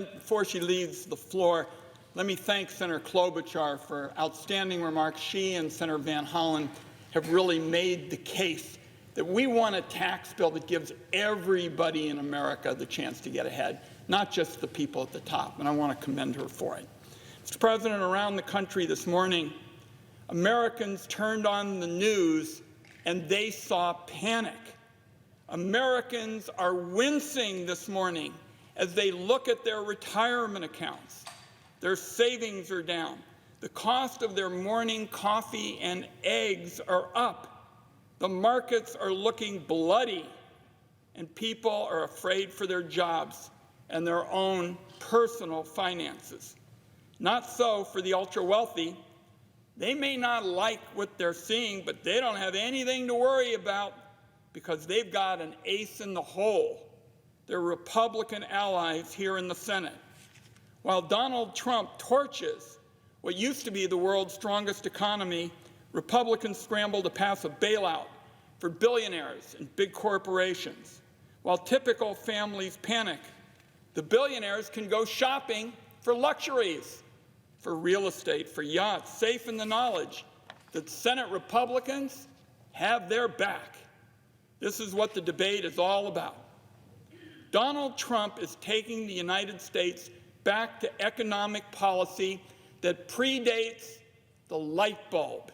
Before she leaves the floor, let me thank Senator Klobuchar for outstanding remarks. She and Senator Van Hollen have really made the case that we want a tax bill that gives everybody in America the chance to get ahead, not just the people at the top, and I want to commend her for it. Mr. President, around the country this morning, Americans turned on the news and they saw panic. Americans are wincing this morning as they look at their retirement accounts. Their savings are down. The cost of their morning coffee and eggs are up. The markets are looking bloody, and people are afraid for their jobs and their own personal finances. Not so for the ultra-wealthy. They may not like what they're seeing, but they don't have anything to worry about because they've got an ace in the hole. Their Republican allies here in the Senate. While Donald Trump torches what used to be the world's strongest economy, Republicans scramble to pass a bailout for billionaires and big corporations. While typical families panic, the billionaires can go shopping for luxuries, for real estate, for yachts, safe in the knowledge that Senate Republicans have their back. This is what the debate is all about. Donald Trump is taking the United States back to economic policy that predates the light bulb.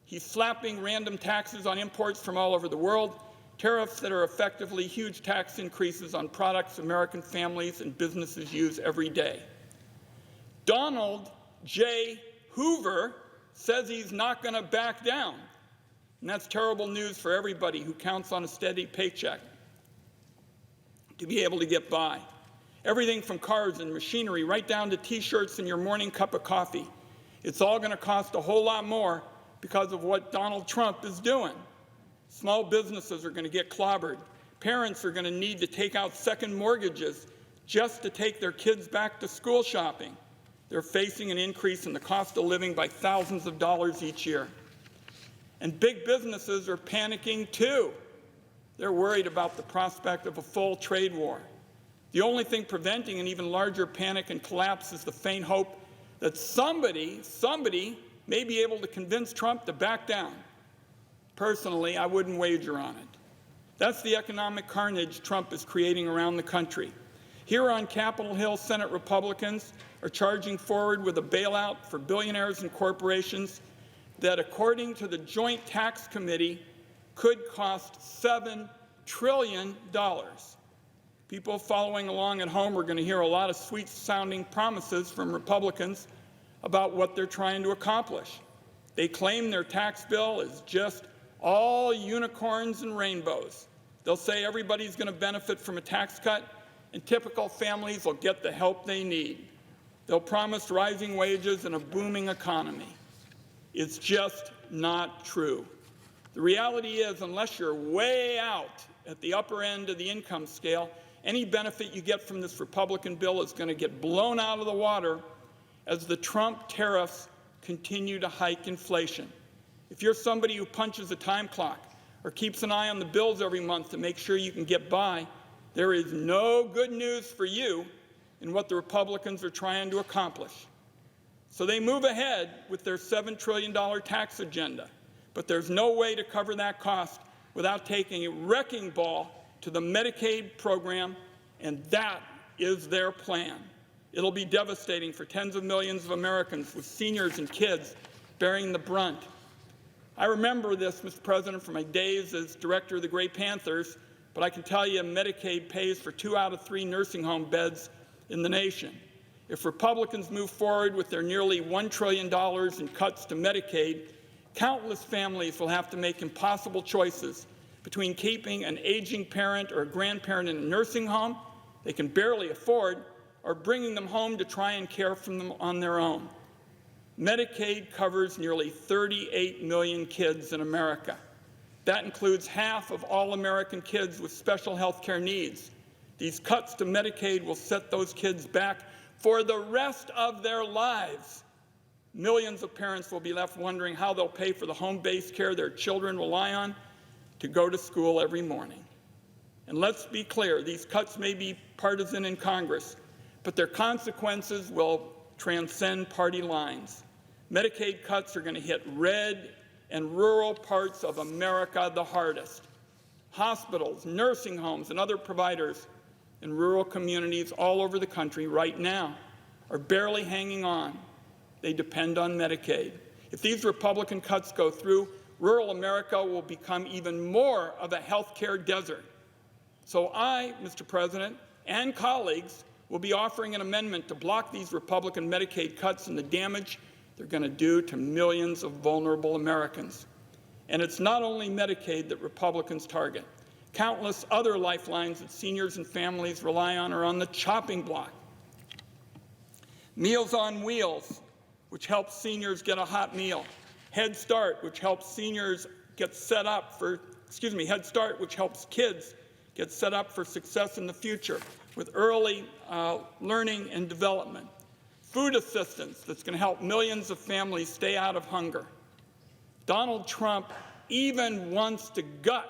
He's slapping random taxes on imports from all over the world, tariffs that are effectively huge tax increases on products American families and businesses use every day. Donald J. Hoover says he's not going to back down, and that's terrible news for everybody who counts on a steady paycheck to be able to get by. Everything from cars and machinery right down to T-shirts and your morning cup of coffee. It's all going to cost a whole lot more because of what Donald Trump is doing. Small businesses are going to get clobbered. Parents are going to need to take out second mortgages just to take their kids back to school shopping. They're facing an increase in the cost of living by thousands of dollars each year. And big businesses are panicking too. They're worried about the prospect of a full trade war. The only thing preventing an even larger panic and collapse is the faint hope that somebody may be able to convince Trump to back down. Personally, I wouldn't wager on it. That's the economic carnage Trump is creating around the country. Here on Capitol Hill, Senate Republicans are charging forward with a bailout for billionaires and corporations that, according to the Joint Tax Committee, could cost $7 trillion. People following along at home are going to hear a lot of sweet-sounding promises from Republicans about what they're trying to accomplish. They claim their tax bill is just all unicorns and rainbows. They'll say everybody's going to benefit from a tax cut, and typical families will get the help they need. They'll promise rising wages and a booming economy. It's just not true. The reality is, unless you're way out at the upper end of the income scale, any benefit you get from this Republican bill is going to get blown out of the water as the Trump tariffs continue to hike inflation. If you're somebody who punches a time clock or keeps an eye on the bills every month to make sure you can get by, there is no good news for you in what the Republicans are trying to accomplish. So they move ahead with their $7 trillion tax agenda. But there's no way to cover that cost without taking a wrecking ball to the Medicaid program, and that is their plan. It'll be devastating for tens of millions of Americans, with seniors and kids bearing the brunt. I remember this, Mr. President, from my days as director of the Gray Panthers, but I can tell you Medicaid pays for 2 out of 3 nursing home beds in the nation. If Republicans move forward with their nearly $1 trillion in cuts to Medicaid, countless families will have to make impossible choices between keeping an aging parent or a grandparent in a nursing home they can barely afford or bringing them home to try and care for them on their own. Medicaid covers nearly 38 million kids in America. That includes half of all American kids with special health care needs. These cuts to Medicaid will set those kids back for the rest of their lives. Millions of parents will be left wondering how they'll pay for the home-based care their children rely on to go to school every morning. And let's be clear, these cuts may be partisan in Congress, but their consequences will transcend party lines. Medicaid cuts are going to hit red and rural parts of America the hardest. Hospitals, nursing homes, and other providers in rural communities all over the country right now are barely hanging on. They depend on Medicaid. If these Republican cuts go through, rural America will become even more of a health care desert. So I, Mr. President, and colleagues will be offering an amendment to block these Republican Medicaid cuts and the damage they're going to do to millions of vulnerable Americans. And it's not only Medicaid that Republicans target. Countless other lifelines that seniors and families rely on are on the chopping block. Meals on Wheels, which helps seniors get a hot meal. Head Start, which helps seniors get set up for, Head Start, which helps kids get set up for success in the future with early learning and development. Food assistance that's going to help millions of families stay out of hunger. Donald Trump even wants to gut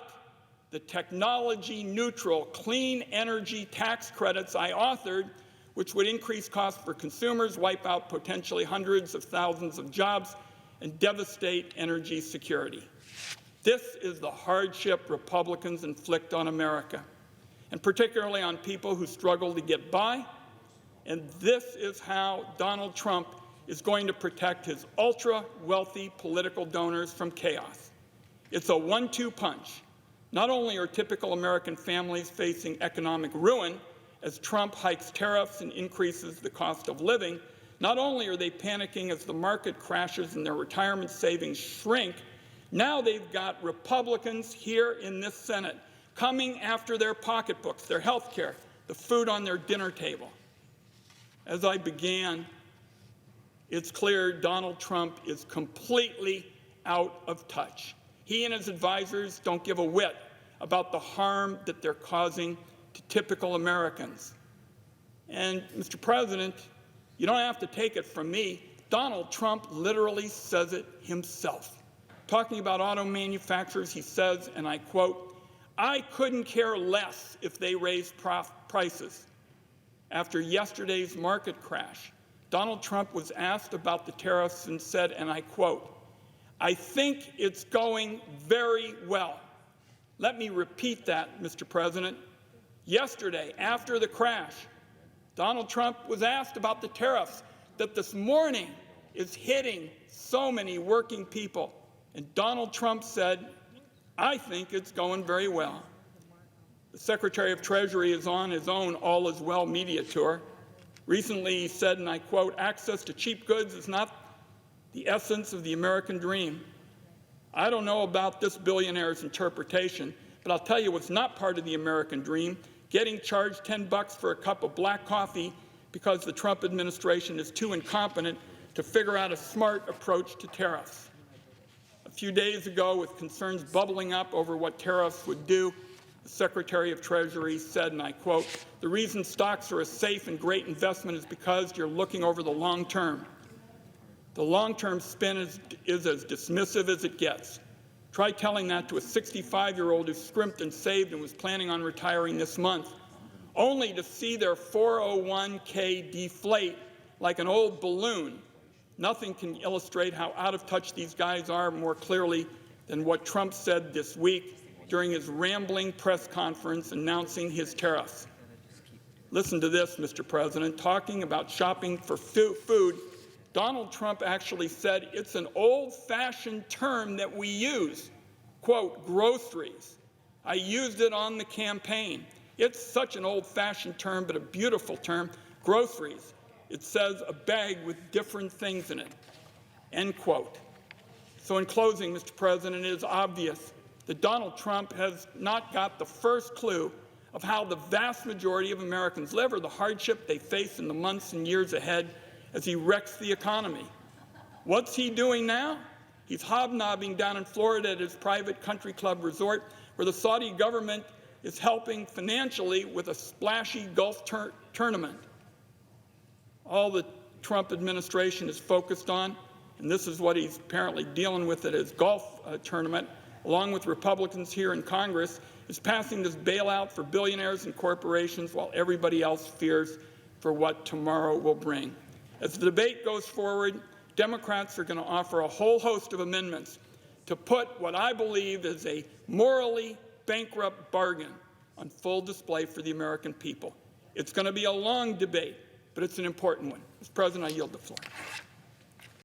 the technology-neutral clean energy tax credits I authored, which would increase costs for consumers, wipe out potentially hundreds of thousands of jobs, and devastate energy security. This is the hardship Republicans inflict on America, and particularly on people who struggle to get by. And this is how Donald Trump is going to protect his ultra-wealthy political donors from chaos. It's a 1-2 punch. Not only are typical American families facing economic ruin as Trump hikes tariffs and increases the cost of living, not only are they panicking as the market crashes and their retirement savings shrink, now they've got Republicans here in this Senate coming after their pocketbooks, their health care, the food on their dinner table. As I began, it's clear Donald Trump is completely out of touch. He and his advisors don't give a whit about the harm that they're causing to typical Americans. And, Mr. President, you don't have to take it from me. Donald Trump literally says it himself. Talking about auto manufacturers, he says, and I quote, "I couldn't care less if they raised prices." After yesterday's market crash, Donald Trump was asked about the tariffs and said, and I quote, "I think it's going very well." Let me repeat that, Mr. President. Yesterday, after the crash, Donald Trump was asked about the tariffs that this morning is hitting so many working people. And Donald Trump said, "I think it's going very well." The Secretary of Treasury is on his own All Is Well media tour. Recently he said, and I quote, "Access to cheap goods is not the essence of the American dream." I don't know about this billionaire's interpretation, but I'll tell you what's not part of the American dream: getting charged $10 for a cup of black coffee because the Trump administration is too incompetent to figure out a smart approach to tariffs. A few days ago, with concerns bubbling up over what tariffs would do, the Secretary of Treasury said, and I quote, "The reason stocks are a safe and great investment is because you're looking over the long term. The long-term spin is as dismissive as it gets. Try telling that to a 65-year-old who scrimped and saved and was planning on retiring this month, only to see their 401k deflate like an old balloon. Nothing can illustrate how out of touch these guys are more clearly than what Trump said this week during his rambling press conference announcing his tariffs. Listen to this, Mr. President. Talking about shopping for food, Donald Trump actually said it's an old-fashioned term that we use, quote, groceries. I used it on the campaign. It's such an old-fashioned term, but a beautiful term, groceries. It says a bag with different things in it, end quote. So in closing, Mr. President, it is obvious that Donald Trump has not got the first clue of how the vast majority of Americans live or the hardship they face in the months and years ahead as he wrecks the economy. What's he doing now? He's hobnobbing down in Florida at his private country club resort where the Saudi government is helping financially with a splashy golf tournament. All the Trump administration is focused on, and this is what he's apparently dealing with at his golf tournament, along with Republicans here in Congress, is passing this bailout for billionaires and corporations while everybody else fears for what tomorrow will bring. As the debate goes forward, Democrats are going to offer a whole host of amendments to put what I believe is a morally bankrupt bargain on full display for the American people. It's going to be a long debate, but it's an important one. Mr. President, I yield the floor.